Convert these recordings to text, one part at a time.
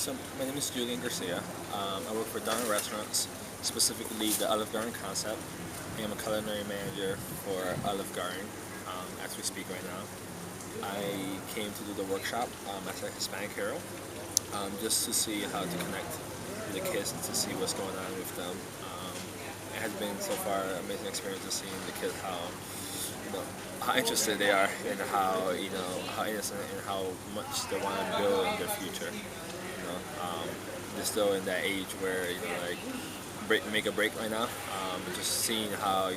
So my name is Julien Garcia. I work for Darden Restaurants, specifically the Olive Garden concept. I am a culinary manager for Olive Garden as we speak right now. I came to do the workshop as a Hispanic Hero, just to see how to connect with the kids and to see what's going on with them. It has been so far an amazing experience to seeing the kids how interested they are and how innocent and how much they want to build in their future. They're still in that age where make a break right now. And just seeing how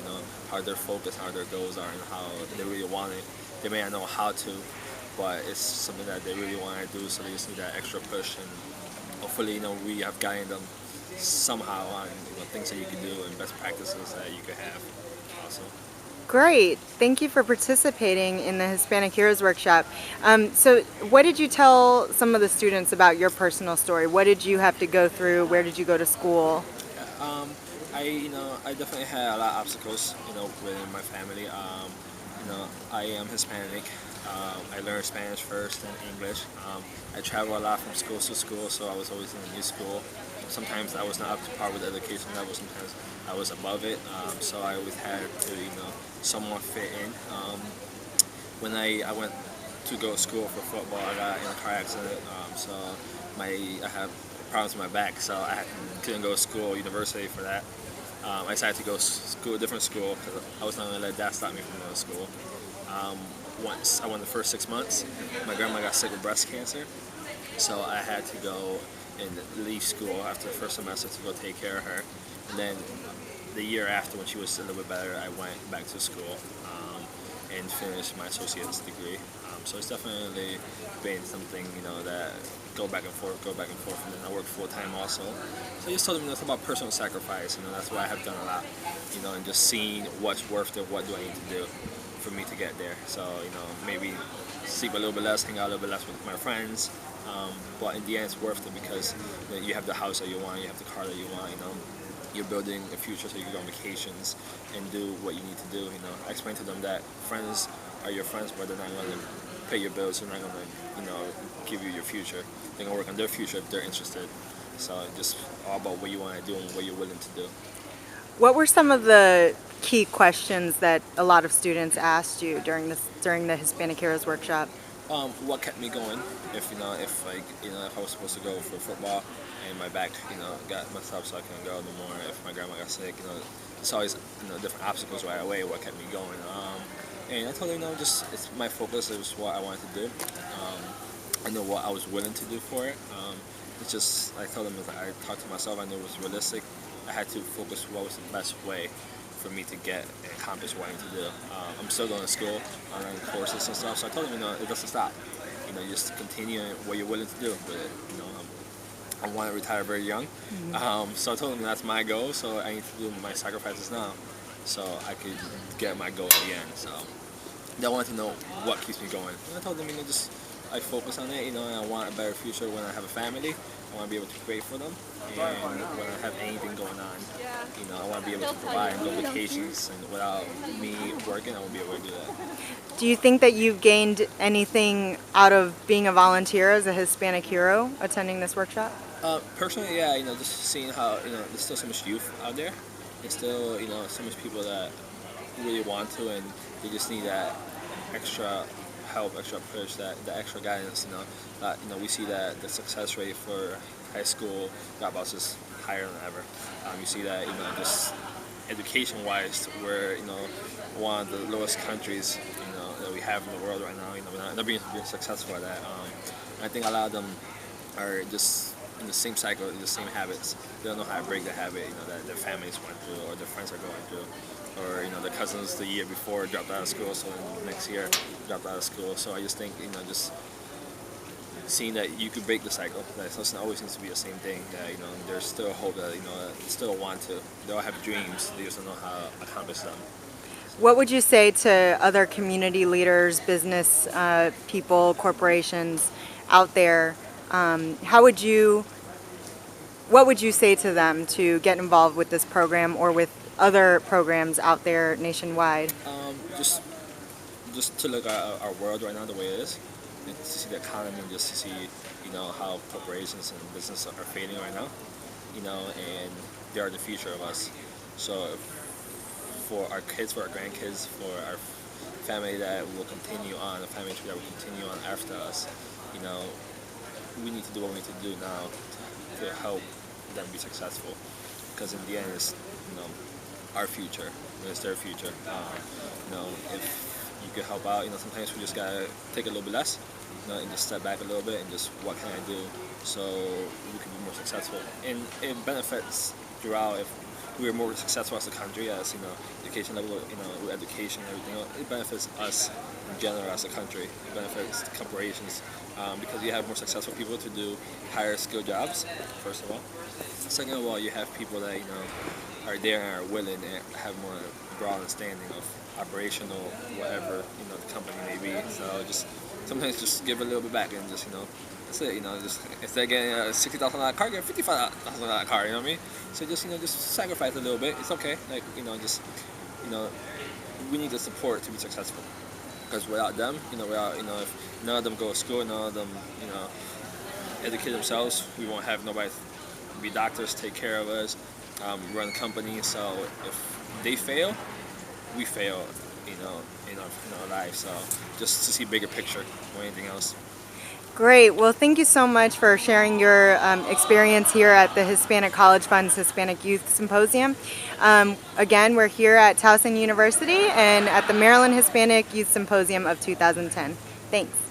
their focus, how their goals are, and how they really want it. They may not know how to, but it's something that they really want to do. So they just need that extra push, and hopefully we have guided them somehow on things that you can do and best practices that you could have. Also. Great. Thank you for participating in the Hispanic Heroes Workshop. So what did you tell some of the students about your personal story? What did you have to go through? Where did you go to school? I definitely had a lot of obstacles, within my family. I am Hispanic. I learned Spanish first and English. I travel a lot from school to school, so I was always in a new school. Sometimes I was not up to par with the education level. Sometimes I was above it. So I always had to, somewhat fit in. When I went to go to school for football, I got in a car accident. So I had problems with my back, so I couldn't go to school, university for that. I decided to go to a different school because I was not going to let that stop me from going to school. Once I went the first 6 months, my grandma got sick with breast cancer, so I had to go and leave school after the first semester to go take care of her. And then the year after, when she was a little bit better, I went back to school and finished my associate's degree. So it's definitely been something, that go back and forth, and then I work full time also. So I just told them it's about personal sacrifice, that's why I have done a lot, and just seeing what's worth it, what do I need to do for me to get there. So, maybe sleep a little bit less, hang out a little bit less with my friends, but in the end it's worth it because you have the house that you want, you have the car that you want, you're building a future so you can go on vacations and do what you need to do. I explain to them that friends are your friends, but they're not going to pay your bills. They're not going to, give you your future. They're going to work on their future if they're interested. So just all about what you want to do and what you're willing to do. What were some of the key questions that a lot of students asked you during the Hispanic Heroes Workshop? What kept me going? If I was supposed to go for football and my back, got messed up so I couldn't go no more. If my grandma got sick, it's always different obstacles right away. What kept me going? And I told her, it's my focus. It was what I wanted to do. I know what I was willing to do for it. It's just I told them I talked to myself. I knew it was realistic. I had to focus what was the best way for me to get and accomplish what I need to do. I'm still going to school, online courses and stuff. So I told them, it doesn't stop. Just continue what you're willing to do with it. I want to retire very young. So I told them that's my goal. So I need to do my sacrifices now, so I could get my goal at the end. So they wanted to know what keeps me going. And I told them, I focus on it. And I want a better future when I have a family. I want to be able to create for them, and when I have anything going on, I want to be able to provide and go vacations, and without me working, I won't be able to do that. Do you think that you've gained anything out of being a volunteer as a Hispanic hero attending this workshop? Personally, yeah, just seeing how, there's still so much youth out there. There's still, so much people that really want to, and they just need that extra help, extra push, that extra guidance. We see that the success rate for high school dropouts is higher than ever. You see that, just education-wise, we're one of the lowest countries that we have in the world right now. We're not being successful at that. I think a lot of them are just in the same cycle, in the same habits. They don't know how to break the habit, that their families went through or their friends are going through. Or their cousins the year before dropped out of school, so next year dropped out of school. So I just think just seeing that you could break the cycle. That it doesn't always needs to be the same thing. That there's still hope that still want to. They all have dreams. They just don't know how to accomplish them. What would you say to other community leaders, business people, corporations out there? What would you say to them to get involved with this program or with other programs out there nationwide? Just to look at our world right now the way it is, and to see the economy, and just to see how corporations and business are failing right now, and they are the future of us. So for our kids, for our grandkids, for our family that will continue on, the family tree that will continue on after us, you know, we need to do what we need to do now to help them be successful. Because in the end, it's our future. It's their future. If you could help out, sometimes we just gotta take a little bit less, and just step back a little bit and just what can I do so we can be more successful. And it benefits throughout if we are more successful as a country, as education level, with education and everything else. It benefits us in general as a country. It benefits the corporations because you have more successful people to do higher skill jobs. First of all, second of all, you have people that are there and are willing and have more broad understanding of operational whatever the company may be. So just sometimes just give a little bit back and just that's it. Just instead of getting a $60,000 car, get a $55,000 car. You know what I mean? So just sacrifice a little bit. It's okay. We need the support to be successful. Because without them, without if none of them go to school, none of them educate themselves, we won't have nobody be doctors, take care of us, run companies. So if they fail, we fail. In our life. So just to see bigger picture more than anything else. Great. Well, thank you so much for sharing your experience here at the Hispanic College Fund's Hispanic Youth Symposium. Again, we're here at Towson University and at the Maryland Hispanic Youth Symposium of 2010. Thanks.